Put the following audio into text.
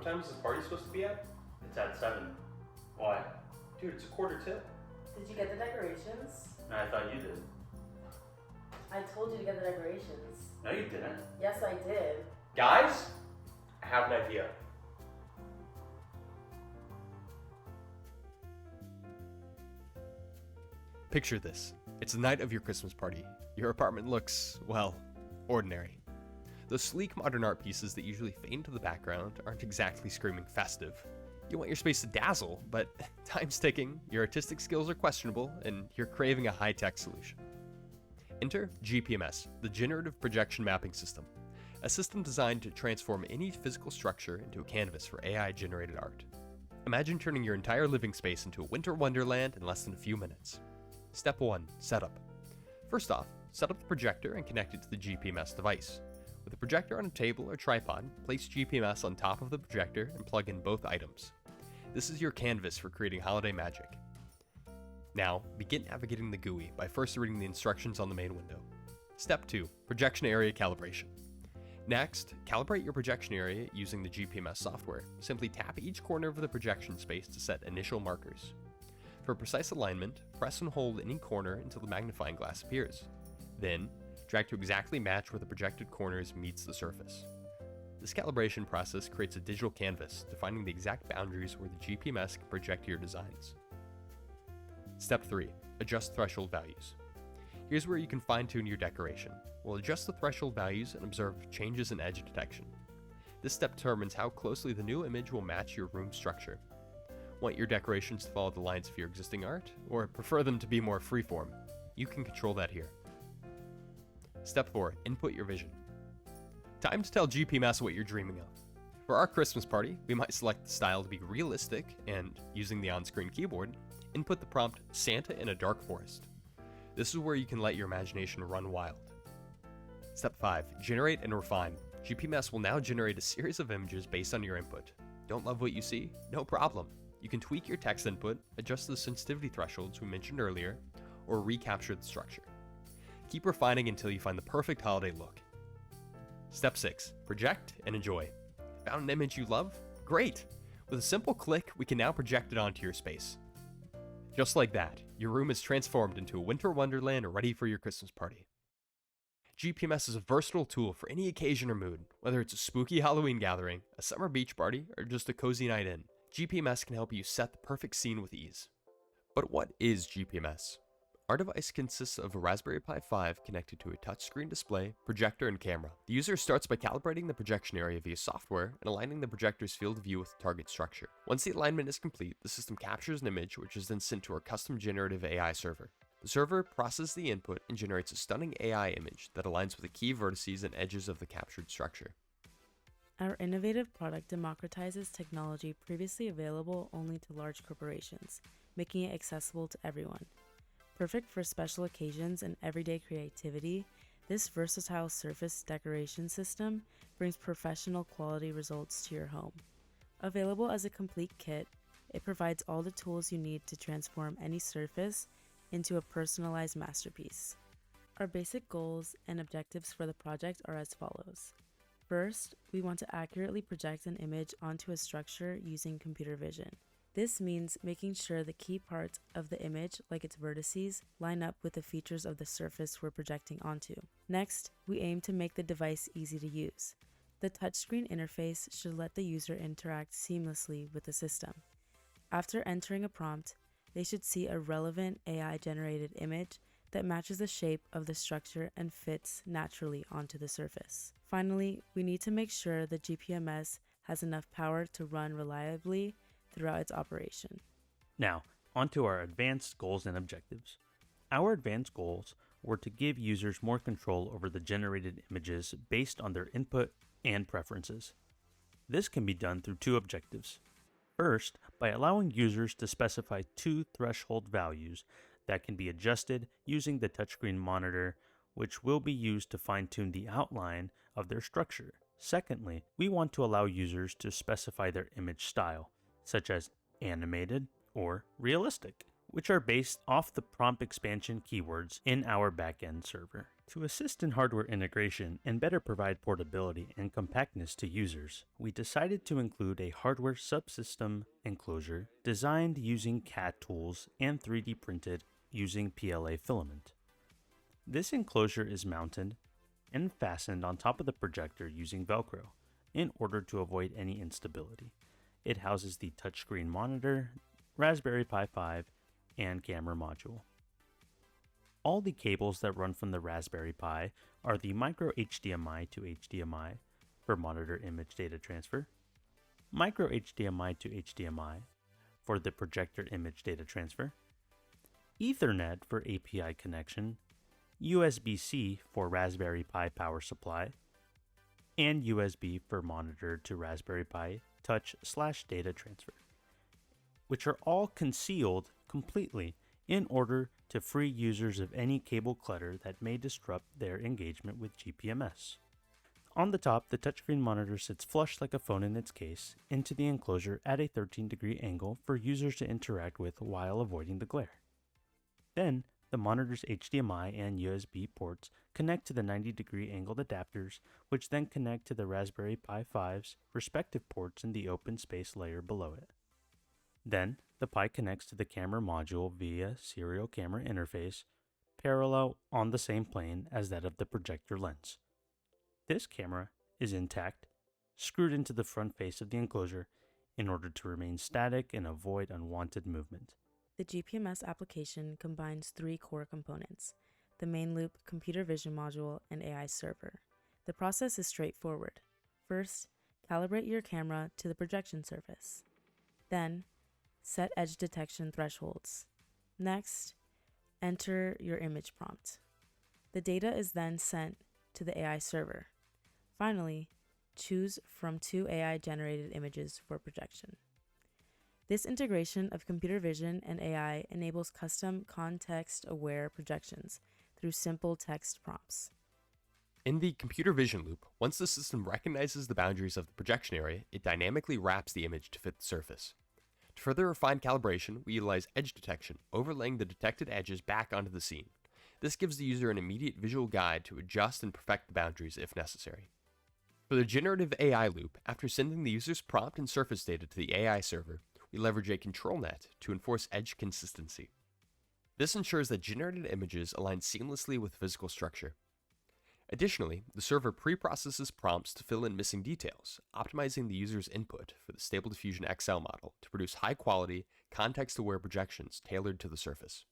time is this party supposed to be at? It's at 7. Why? Dude, it's a quarter till. Did you get the decorations? I thought you did. I told you to get the decorations. No, you didn't. Yes, I did. Guys, I have an idea. Picture this. It's the night of your Christmas party. Your apartment looks, well, ordinary. Those sleek modern art pieces that usually fade into the background aren't exactly screaming festive. You want your space to dazzle, but time's ticking, your artistic skills are questionable, and you're craving a high-tech solution. Enter GPMS, the Generative Projection Mapping System, a system designed to transform any physical structure into a canvas for AI-generated art. Imagine turning your entire living space into a winter wonderland in less than a few minutes. Step 1. Setup. First off, set up the projector and connect it to the GPMS device. With the projector on a table or tripod, place GPMS on top of the projector and plug in both items. This is your canvas for creating holiday magic. Now, begin navigating the GUI by first reading the instructions on the main window. Step 2. Projection area calibration. Next, calibrate your projection area using the GPMS software. Simply tap each corner of the projection space to set initial markers. For precise alignment, press and hold any corner until the magnifying glass appears. Then, drag to exactly match where the projected corners meets the surface. This calibration process creates a digital canvas, defining the exact boundaries where the GPMS can project your designs. Step 3. Adjust threshold values. Here's where you can fine-tune your decoration. We'll adjust the threshold values and observe changes in edge detection. This step determines how closely the new image will match your room structure. Want your decorations to follow the lines of your existing art, or prefer them to be more freeform? You can control that here. Step 4. Input your vision. Time to tell GPMS what you're dreaming of. For our Christmas party, we might select the style to be realistic and, using the on-screen keyboard, input the prompt Santa in a dark forest. This is where you can let your imagination run wild. Step 5. Generate and refine. GPMS will now generate a series of images based on your input. Don't love what you see? No problem. You can tweak your text input, adjust the sensitivity thresholds we mentioned earlier, or recapture the structure. Keep refining until you find the perfect holiday look. Step 6. Project and enjoy. Found an image you love? Great! With a simple click, we can now project it onto your space. Just like that, your room is transformed into a winter wonderland ready for your Christmas party. GPMS is a versatile tool for any occasion or mood, whether it's a spooky Halloween gathering, a summer beach party, or just a cozy night in. GPMS can help you set the perfect scene with ease. But what is GPMS? Our device consists of a Raspberry Pi 5 connected to a touchscreen display, projector, and camera. The user starts by calibrating the projection area via software and aligning the projector's field of view with the target structure. Once the alignment is complete, the system captures an image which is then sent to our custom generative AI server. The server processes the input and generates a stunning AI image that aligns with the key vertices and edges of the captured structure. Our innovative product democratizes technology previously available only to large corporations, making it accessible to everyone. Perfect for special occasions and everyday creativity, this versatile surface decoration system brings professional quality results to your home. Available as a complete kit, it provides all the tools you need to transform any surface into a personalized masterpiece. Our basic goals and objectives for the project are as follows. First, we want to accurately project an image onto a structure using computer vision. This means making sure the key parts of the image, like its vertices, line up with the features of the surface we're projecting onto. Next, we aim to make the device easy to use. The touchscreen interface should let the user interact seamlessly with the system. After entering a prompt, they should see a relevant AI-generated image that matches the shape of the structure and fits naturally onto the surface. Finally, we need to make sure the GPMS has enough power to run reliably throughout its operation. Now, onto our advanced goals and objectives. Our advanced goals were to give users more control over the generated images based on their input and preferences. This can be done through two objectives. First, by allowing users to specify two threshold values that can be adjusted using the touchscreen monitor, which will be used to fine-tune the outline of their structure. Secondly, we want to allow users to specify their image style, such as animated or realistic, which are based off the prompt expansion keywords in our backend server. To assist in hardware integration and better provide portability and compactness to users, we decided to include a hardware subsystem enclosure designed using CAD tools and 3D printed using PLA filament. This enclosure is mounted and fastened on top of the projector using Velcro in order to avoid any instability. It houses the touchscreen monitor, Raspberry Pi 5, and camera module. All the cables that run from the Raspberry Pi are the micro HDMI to HDMI for monitor image data transfer, micro HDMI to HDMI for the projector image data transfer, Ethernet for API connection, USB-C for Raspberry Pi power supply, and USB for monitor to Raspberry Pi touch/data transfer, which are all concealed completely in order to free users of any cable clutter that may disrupt their engagement with GPMS. On the top, the touchscreen monitor sits flush like a phone in its case into the enclosure at a 13-degree angle for users to interact with while avoiding the glare. Then, the monitor's HDMI and USB ports connect to the 90-degree angled adapters, which then connect to the Raspberry Pi 5's respective ports in the open space layer below it. Then, the Pi connects to the camera module via serial camera interface, parallel on the same plane as that of the projector lens. This camera is intact, screwed into the front face of the enclosure in order to remain static and avoid unwanted movement. The GPMS application combines three core components: the main loop, computer vision module, and AI server. The process is straightforward. First, calibrate your camera to the projection surface. Then, set edge detection thresholds. Next, enter your image prompt. The data is then sent to the AI server. Finally, choose from 2 AI-generated images for projection. This integration of computer vision and AI enables custom context-aware projections through simple text prompts. In the computer vision loop, once the system recognizes the boundaries of the projection area, it dynamically wraps the image to fit the surface. To further refine calibration, we utilize edge detection, overlaying the detected edges back onto the scene. This gives the user an immediate visual guide to adjust and perfect the boundaries if necessary. For the generative AI loop, after sending the user's prompt and surface data to the AI server, we leverage a control net to enforce edge consistency. This ensures that generated images align seamlessly with physical structure. Additionally, the server pre-processes prompts to fill in missing details, optimizing the user's input for the Stable Diffusion XL model to produce high-quality, context-aware projections tailored to the surface.